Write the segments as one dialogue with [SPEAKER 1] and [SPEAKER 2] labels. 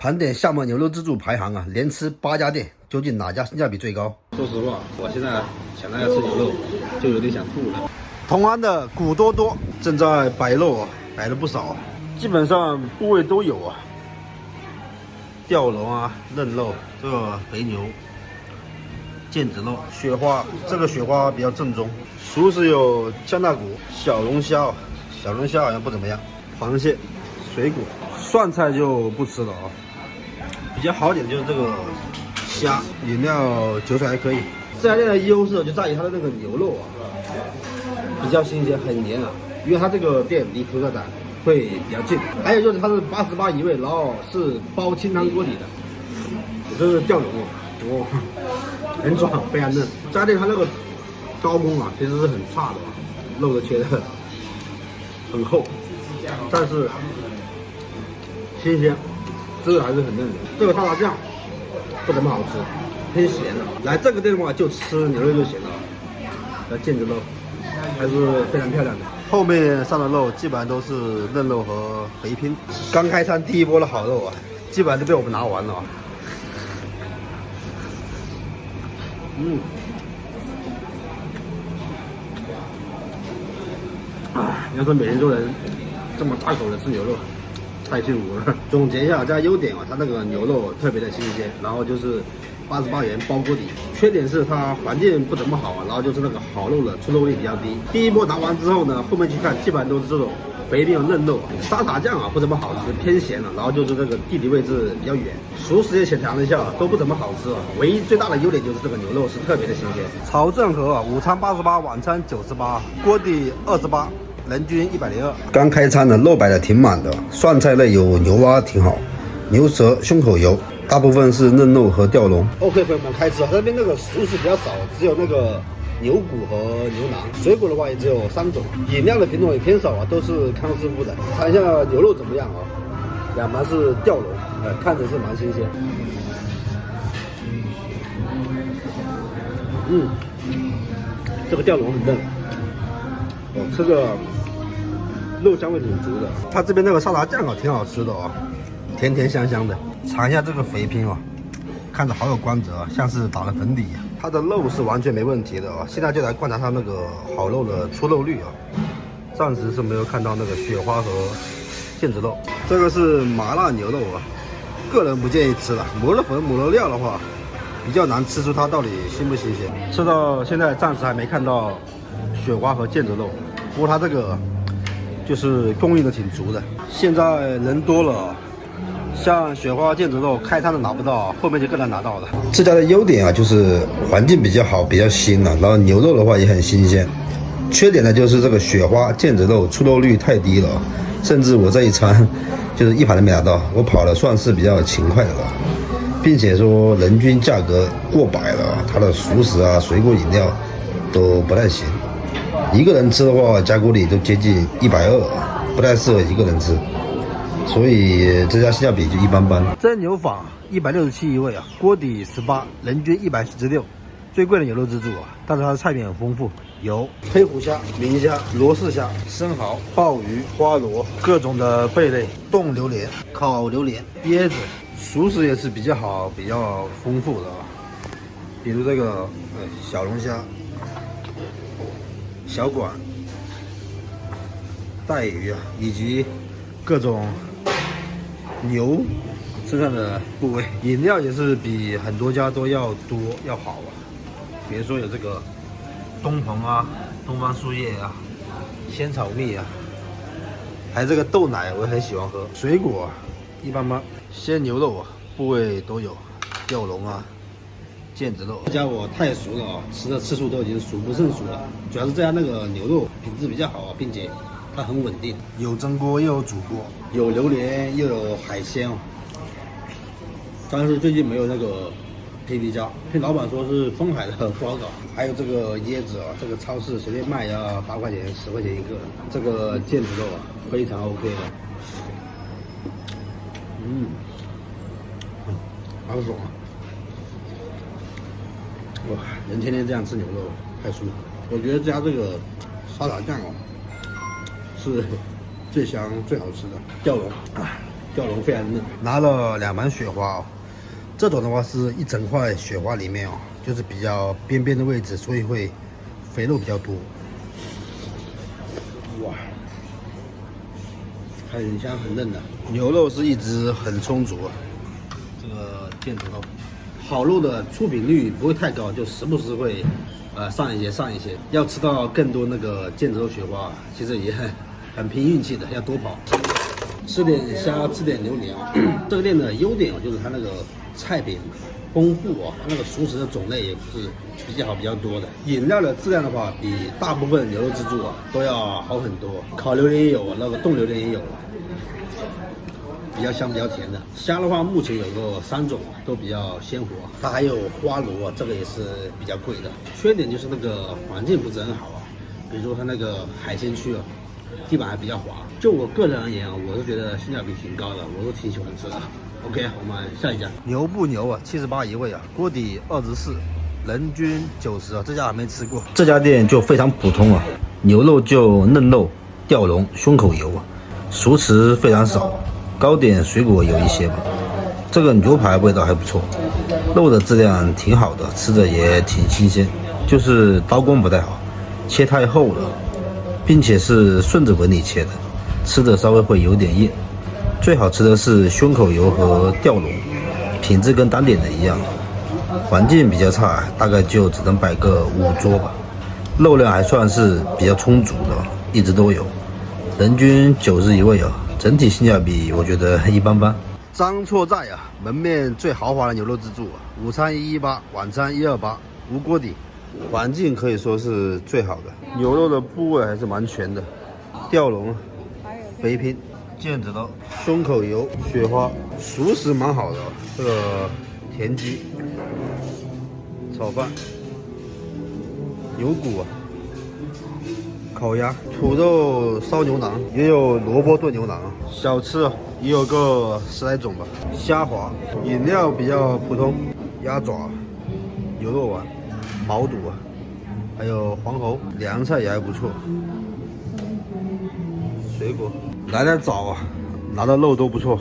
[SPEAKER 1] 盘点厦门牛肉自助排行啊，连吃8家店，究竟哪家性价比最高？
[SPEAKER 2] 说实话，我现在想到要吃牛肉，就有点想吐了。
[SPEAKER 1] 同安的古多多正在摆肉啊，摆了不少啊，基本上部位都有啊，吊龙啊、嫩肉，这个肥牛、腱子肉、雪花，这个雪花比较正宗。熟食有江大骨、小龙虾，小龙虾好像不怎么样，螃蟹、水果，涮菜就不吃了啊。比较好点的就是这个虾，饮料酒水还可以。这家店的优势就在于它的那个牛肉啊，比较新鲜，很黏啊，因为它这个店离屠宰场会比较近。还有就是它是88一位，然后是包清汤锅底的。这是吊龙哦，很爽，非常嫩。这家店它那个刀工啊，其实是很差的啊，肉都切的很厚，但是新鲜，这个还是很嫩的。这个沙茶酱不怎么好吃，偏咸的。来这个店的话，就吃牛肉就行了。腱子肉还是非常漂亮的。后面上的肉基本上都是嫩肉和肥拼。刚开餐第一波的好肉啊，基本上都被我们拿完了啊。要是每天都能这么大口的吃牛肉，太幸福了。总结一下，这家优点啊，它那个牛肉特别的新鲜，然后就是88元包锅底。缺点是它环境不怎么好啊，然后就是那个好肉的出肉率比较低。第一波拿完之后呢，后面去看基本上都是这种肥并嫩肉。沙茶酱啊不怎么好吃，偏咸了，然后就是这个地理位置比较远。熟食也浅尝了一下，都不怎么好吃啊。唯一最大的优点就是这个牛肉是特别的新鲜。潮正和啊，午餐88，晚餐98，锅底28。人均102。刚开餐的肉摆的挺满的，涮菜类有牛蛙挺好，牛舌、胸口油，大部分是嫩肉和吊龙。OK， 朋友们开吃啊，这边那个熟食比较少，只有那个牛骨和牛腩，水果的话也只有3种，饮料的品种也偏少啊，都是康师傅的。看一下牛肉怎么样啊？两盘是吊龙，看着是蛮新鲜。这个吊龙很嫩，吃个肉香味挺足的。它这边那个沙茶酱啊，挺好吃的哦，甜甜香香的。尝一下这个肥拼啊，看着好有光泽啊，像是打了粉底啊。它的肉是完全没问题的啊。现在就来观察它那个好肉的出肉率啊，暂时是没有看到那个雪花和腱子肉。这个是麻辣牛肉啊，个人不建议吃了。抹了粉抹了料的话，比较难吃出它到底新不新鲜。吃到现在暂时还没看到雪花和腱子肉，不过它这个就是供应的挺足的。现在人多了，像雪花、腱子肉开摊的拿不到，后面就更难拿到了。这家的优点啊，就是环境比较好，比较新了，然后牛肉的话也很新鲜。缺点呢就是这个雪花、腱子肉出肉率太低了，甚至我这一餐就是一盘都没拿到，我跑的算是比较勤快的了，并且说人均价格过百了，它的熟食啊、水果、饮料都不太行。一个人吃的话，加锅底都接近120，不太适合一个人吃，所以这家性价比就一般般。真牛坊167一位啊，锅底18，人均176，最贵的牛肉自助啊，但是它的菜品很丰富，有黑虎虾、明虾、罗氏虾、生蚝、鲍鱼、花螺，各种的贝类，冻榴莲、烤榴莲、椰子，熟食也是比较好、比较丰富的啊，比如这个小龙虾。小管、带鱼啊，以及各种牛身上的部位。饮料也是比很多家都要多要好啊，比如说有这个东鹏啊、东方树叶啊、仙草蜜啊，还有这个豆奶我也很喜欢喝。水果一般般，鲜牛肉啊部位都有，吊龙啊。腱子肉，这家我太熟了啊，吃的次数都已经数不胜数了。主要是这家那个牛肉品质比较好啊，并且它很稳定，有蒸锅又有煮锅，有榴莲又有海鲜哦。但是最近没有那个黑皮虾，听老板说是丰海的不好搞。还有这个椰子啊，这个超市随便卖要8块钱、10块钱一个。这个腱子肉啊，非常 OK 的，好爽啊！哇，人天天这样吃牛肉太舒服了。我觉得这家这个沙茶酱哦，是最香最好吃的吊龙啊。吊龙非常嫩。拿了2盘雪花哦，这种的话是一整块雪花里面哦，就是比较边边的位置，所以会肥肉比较多。哇，很香很嫩的牛肉是一直很充足啊。这个腱子肉，好肉的出品率不会太高，就时不时会上一些。要吃到更多那个腱子肉雪花，其实也很凭运气的，要多跑。吃点虾，吃点榴莲啊。这个店的优点就是它那个菜品丰富啊，它那个熟食的种类也是比较多的。饮料的质量的话，比大部分牛肉自助啊都要好很多。烤榴莲也有，那个冻榴莲也有，比较香比较甜的。虾的话，目前有个3种都比较鲜活，它还有花螺啊，这个也是比较贵的。缺点就是那个环境不是很好啊，比如说它那个海鲜区啊，地板还比较滑。就我个人而言啊，我是觉得性价比挺高的，我是挺喜欢吃的。OK， 我们下一家。牛不牛啊？78一位啊，锅底24，人均90啊。这家还没吃过。这家店就非常普通啊，牛肉就嫩肉、吊龙、胸口油啊，熟食非常少，糕点水果有一些吧。这个牛排味道还不错，肉的质量挺好的，吃着也挺新鲜，就是刀工不太好，切太厚了，并且是顺着纹理切的，吃的稍微会有点硬。最好吃的是胸口油和吊龙，品质跟单点的一样。环境比较差，大概就只能摆个5桌吧。肉量还算是比较充足的，一直都有。人均90一位啊，整体性价比我觉得一般般。张错在啊，门面最豪华的牛肉自助啊，午餐118，晚餐128，无锅底，环境可以说是最好的。牛肉的部位还是蛮全的，吊龙、肥拼、腱子肉、胸口油、雪花，熟食蛮好的。这个田鸡、炒饭、牛骨啊、烤鸭、土豆烧牛腩，也有萝卜炖牛腩啊。小吃啊，也有个10来种吧。虾滑，饮料比较普通，鸭爪、牛肉丸、毛肚啊，还有黄喉，凉菜也还不错。水果来得早啊，拿的肉都不错。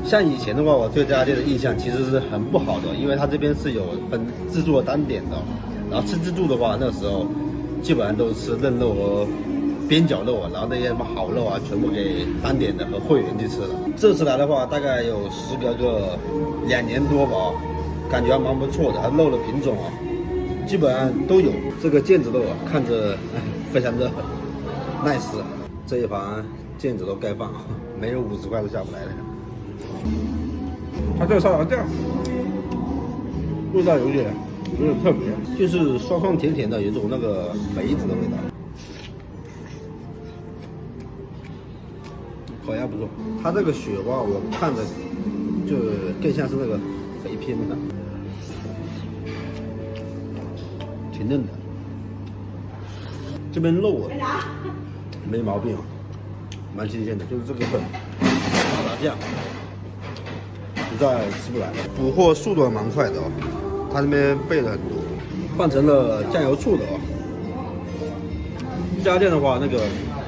[SPEAKER 1] 像以前的话，我对这家店的印象其实是很不好的，因为它这边是有分自助的单点的，然后吃自助的话，那时候基本上都是吃嫩肉和边角肉啊，然后那些什么好肉啊，全部给单点的和会员去吃了。这次来的话，大概有时隔个2年多吧，感觉还蛮不错的。它肉的品种啊，基本上都有。这个腱子肉啊，看着非常的 nice。这一盘腱子肉盖饭，没有50块都下不来的。它这个沙拉酱味道有点特别，就是酸酸甜甜的，有种那个梅子的味道。烤鸭不错，它这个雪花我看着就更像是那个肥拼的，挺嫩的。这边肉啊没毛病啊，蛮新鲜的，就是这个沙拉酱实在吃不来。补货速度还蛮快的哦，他这边备了很多，换成了酱油醋的哦。这家店的话，那个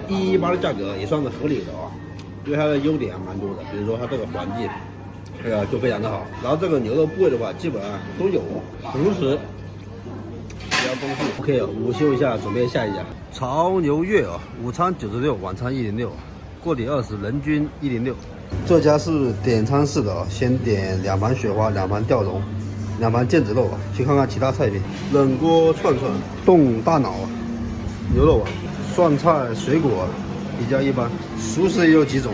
[SPEAKER 1] 118的价格也算是合理的哦，因为它的优点还蛮多的，比如说它这个环境，就非常的好。然后这个牛肉部位的话，基本上都有，熟食比较丰富。OK， 午休一下，准备下一家。潮牛月啊，午餐96，晚餐106，锅底20，人均106。这家是点餐式的啊，先点2盘雪花，2盘吊龙，2盘腱子肉啊。去看看其他菜品，冷锅串串、冻大脑啊、牛肉啊、涮菜、水果啊，比较一般。熟食也有几种，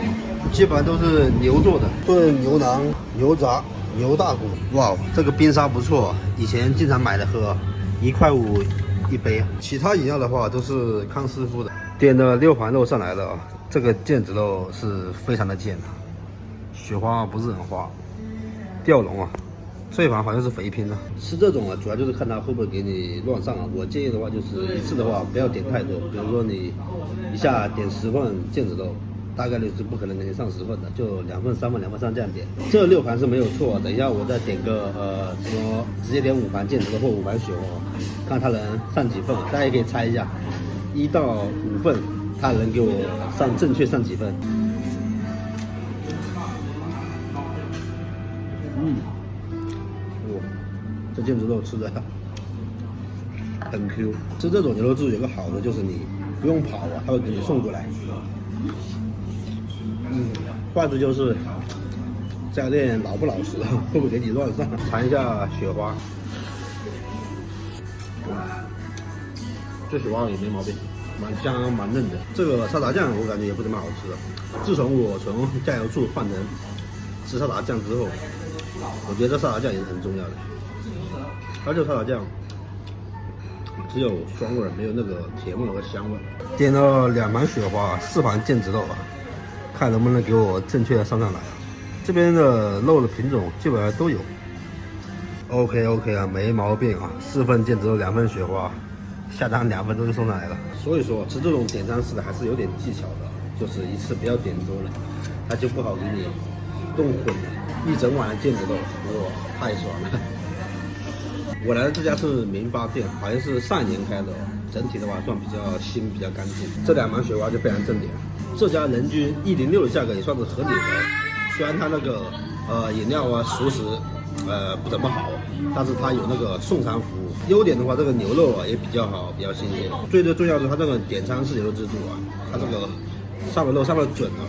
[SPEAKER 1] 基本上都是牛做的，炖牛腩、牛杂、牛大骨。哇，这个冰沙不错，以前经常买的喝，1块5一杯。其他饮料的话都是康师傅的。点了6盘肉上来了啊，这个腱子肉是非常的腱，雪花不是很花。吊龙啊，这一盘好像是肥拼的。吃这种啊，主要就是看它会不会给你乱上啊。我建议的话，就是一次的话不要点太多，比如说你一下点10份腱子肉，大概率是不可能给你上10份的，就2份、3份、2份3这样点。这6盘是没有错，等一下我再点个什么，直接点5盘腱子肉或5盘雪花，看它能上几份，大家也可以猜一下，1到5份它能给我正确上几份。哇，这腱子肉吃的很 Q。吃这种牛肉自助有个好的就是你不用跑啊，他会给你送过来。换子就是这家店老不老实，会不会给你乱上？尝一下雪花，这雪花也没毛病，蛮香蛮嫩的。这个沙茶酱我感觉也不怎么好吃了。自从我从酱油醋换成吃沙茶酱之后，我觉得这沙茶酱也是很重要的。它这个沙茶酱只有酸味，没有那个甜味和香味。点了2盘雪花，4盘腱子肉啊，看能不能给我正确的上来啊。这边的肉的品种基本上都有。OK 啊，没毛病啊。4份腱子肉，2份雪花，下单2分钟就送上来了。所以说吃这种点餐式的还是有点技巧的，就是一次不要点多了，它就不好给你弄混了。一整碗的腱子肉，哇，太爽了！我来的这家是民发店，好像是上一年开的，整体的话算比较新、比较干净。这2盘雪花就非常正点。这家人均106的价格也算是合理的，虽然它那个饮料啊、熟食不怎么好，但是它有那个送餐服务。优点的话，这个牛肉啊也比较好，比较新鲜。最重要的是它这个点餐式牛肉自助啊，它这个上的肉上的准啊，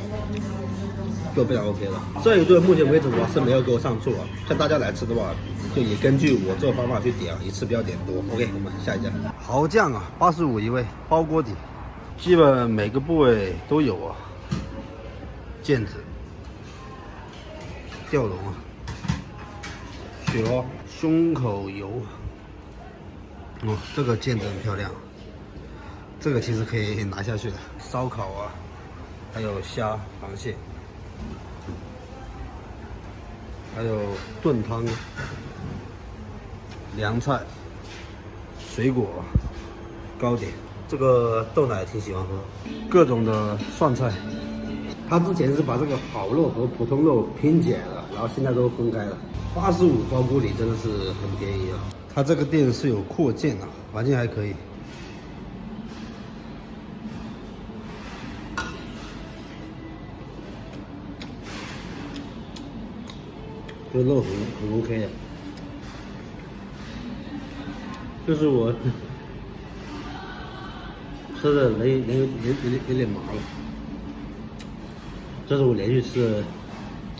[SPEAKER 1] 就非常 OK 了。这一顿目前为止的话是没有给我上错啊，像大家来吃的话，就也根据我这个方法去点，一次不要点多。OK， 我们下一家。豪酱啊，85一位，包锅底，基本每个部位都有啊。腱子、吊龙啊，雪花、胸口油。哦，这个腱子很漂亮，这个其实可以拿下去的。烧烤啊，还有虾、螃蟹，还有炖汤、凉菜、水果、糕点。这个豆奶挺喜欢喝，各种的涮菜。他之前是把这个好肉和普通肉拼起来了，然后现在都分开了。85包锅底真的是很便宜啊！他这个店是有扩建的，环境还可以。这肉很 OK 的，就是我吃的人有点麻了。这是我连续吃的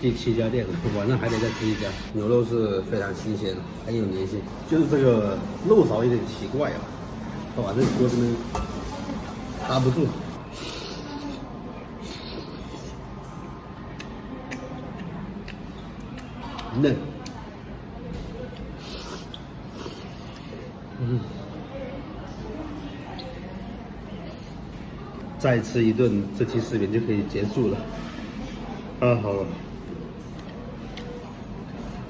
[SPEAKER 1] 第7家店了，晚上还得再吃1家。牛肉是非常新鲜的，很有粘性。就是这个肉勺有点奇怪啊，把这锅这边搭不住。嫩。再吃一顿，这期视频就可以结束了。好了，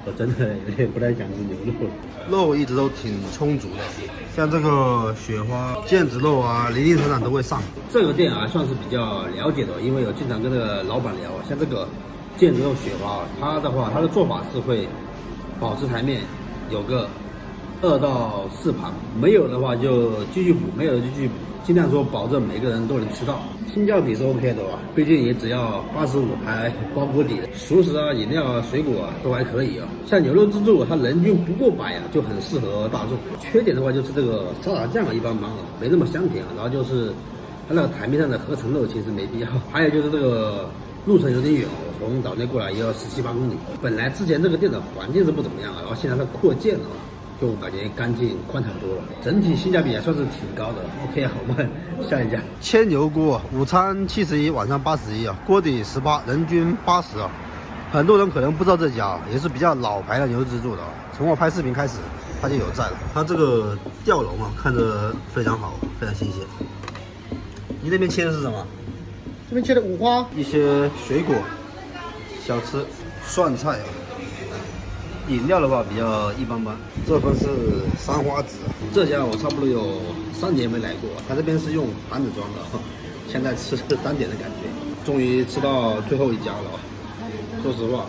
[SPEAKER 1] 我真的有点不太想吃牛肉了。肉一直都挺充足的，像这个雪花、腱子肉啊，零零散散都会上。这个店啊，算是比较了解的，因为有经常跟这个老板聊。像这个腱子肉雪花，它的话，它的做法是会保持台面有个2到4盘，没有的话就继续补，没有的就继续补。尽量说保证每个人都能吃到，性价比是 OK 的吧？毕竟也只要85，还包锅底的，熟食啊、饮料啊、水果啊都还可以啊。像牛肉自助，它人均不过100啊，就很适合大众。缺点的话就是这个沙茶酱一般般啊，没那么香甜啊。然后就是它那个台面上的合成肉其实没必要。还有就是这个路程有点远，我从岛内过来也要17、18公里。本来之前这个店的环境是不怎么样啊，然后现在它扩建了。就感觉干净宽敞多了，整体性价比也算是挺高的。OK 啊，我们下一家牵牛锅，午餐71，晚上81啊，锅底18，人均80啊。很多人可能不知道这家，也是比较老牌的牛肉自助的。从我拍视频开始，它就有在了。它这个吊龙啊，看着非常好，非常新鲜。你那边切的是什么？
[SPEAKER 3] 这边切的五花，
[SPEAKER 1] 一些水果、小吃、涮菜啊。饮料的话比较一般般，这份是三花子，这家我差不多有3年没来过，他这边是用盘子装的，现在吃单点的感觉，终于吃到最后一家了。说实话，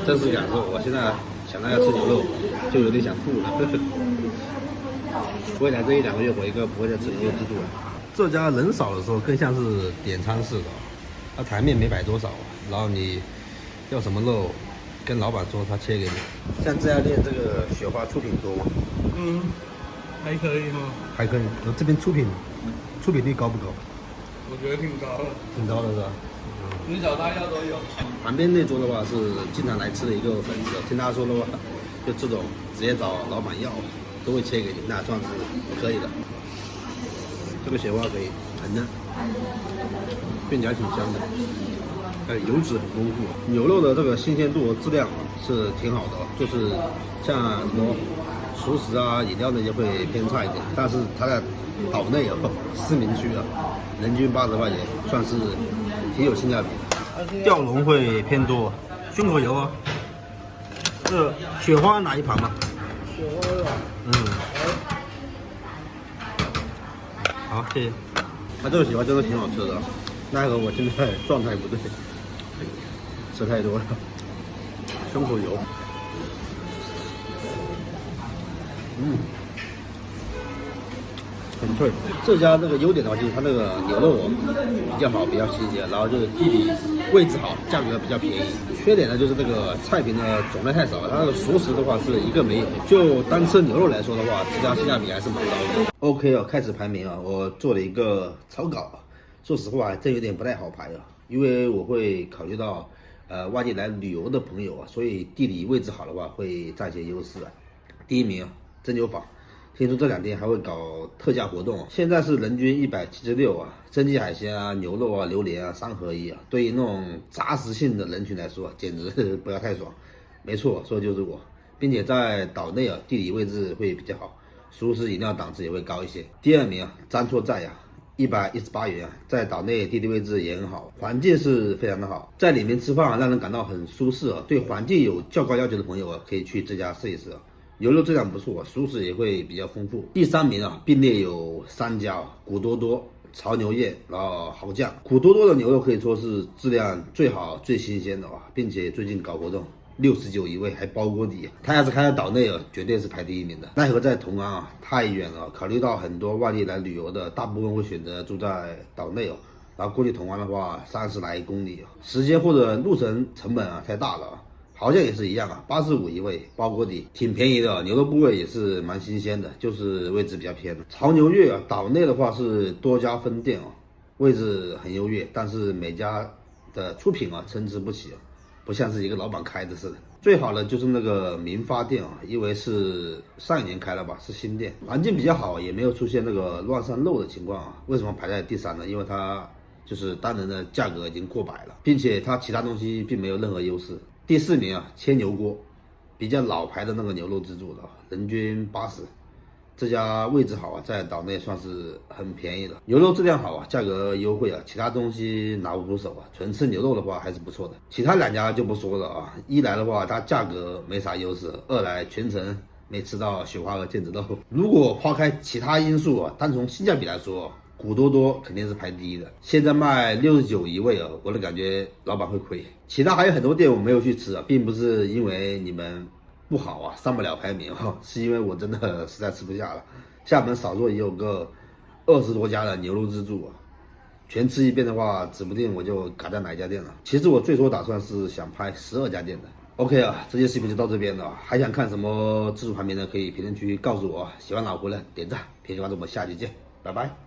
[SPEAKER 1] 真实感受，我现在想到要吃牛肉，就有点想吐了。未来这1、2个月，我应该不会再吃牛肉自助了。这家人少的时候更像是点餐式的，它台面没摆多少，然后你要什么肉跟老板说他切给你。像这家店这个雪花出品多吗？
[SPEAKER 4] 还可以哈，
[SPEAKER 1] 还可以。这边出品率高不高？
[SPEAKER 4] 我觉得挺高的，
[SPEAKER 1] 挺高的是吧？
[SPEAKER 4] 从小大小都有。
[SPEAKER 2] 旁边那桌的话是经常来吃的一个粉丝，听他说的话，就这种直接找老板要，都会切给你，那算是可以的。这个雪花可以，很嫩，并且还挺香的，油脂很丰富，牛肉的这个新鲜度和质量是挺好的，就是像什么熟食啊、饮料那些会偏差一点，但是它在岛内市民区人均80块钱，算是挺有性价比的。
[SPEAKER 1] 吊龙会偏多，胸口油啊。这雪花哪一盘嘛？
[SPEAKER 3] 雪花是吧？
[SPEAKER 1] 好，谢谢。
[SPEAKER 2] 它这个雪花真的挺好吃的，奈何我现在状态不对，吃太多了，胸口油。很脆。这家那个优点的话，就是它那个牛肉比较好，比较新鲜，然后就是地理位置好，价格比较便宜。缺点呢就是这个菜品的种类太少，它那个熟食的话是一个没有。就单吃牛肉来说的话，这家性价比还是蛮高的。OK 开始排名我做了一个草稿，说实话这有点不太好排因为我会考虑到外地来旅游的朋友所以地理位置好的话会占些优势第一名蒸馏坊。听说这2天还会搞特价活动，现在是人均176蒸汽海鲜牛肉榴莲3合1对于那种杂食性的人群来说，简直不要太爽。没错，说的就是我，并且在岛内地理位置会比较好，熟食饮料档次也会高一些。第2名沾错在118元在岛内地理位置也很好，环境是非常的好，在里面吃饭让人感到很舒适对环境有较高要求的朋友可以去这家试一试牛肉质量不错，熟食也会比较丰富。第3名并列有3家古多多、潮牛宴，然后豪酱。古多多的牛肉可以说是质量最好、最新鲜的并且最近搞活动，69一位还包锅底。他要是开在岛内绝对是排第1名的。奈何在同安太远了，考虑到很多外地来旅游的，大部分会选择住在岛内然后过去同安的话30来公里时间或者路程成本太大了豪酱也是一样85一位包锅底，挺便宜的牛肉部位也是蛮新鲜的，就是位置比较偏的。潮牛悦岛内的话是多家分店位置很优越，但是每家的出品参差不齐不像是一个老板开的似的。最好的就是那个民发店因为是上一年开了吧，是新店，环境比较好，也没有出现那个乱上漏的情况为什么排在第3呢？因为它就是单人的价格已经过百了，并且它其他东西并没有任何优势。第4名切牛锅，比较老牌的那个牛肉自助的人均80，这家位置好在岛内算是很便宜的，牛肉质量好价格优惠其他东西拿不出手纯吃牛肉的话还是不错的。其他2家就不说了一来的话它价格没啥优势，2来全程没吃到雪花和腱子肉。如果抛开其他因素单从性价比来说古多多肯定是排第1的，现在卖69一位我的感觉老板会亏。其他还有很多店我没有去吃并不是因为你们不好上不了排名是因为我真的实在吃不下了。厦门少说也有个20多家的牛肉自助全吃一遍的话指不定我就卡在哪一家店了。其实我最初打算是想拍12家店的。OK 这期视频就到这边了，还想看什么自助排名呢？可以评论区告诉我。喜欢老胡的点赞，评论关注，我们下期见，拜拜。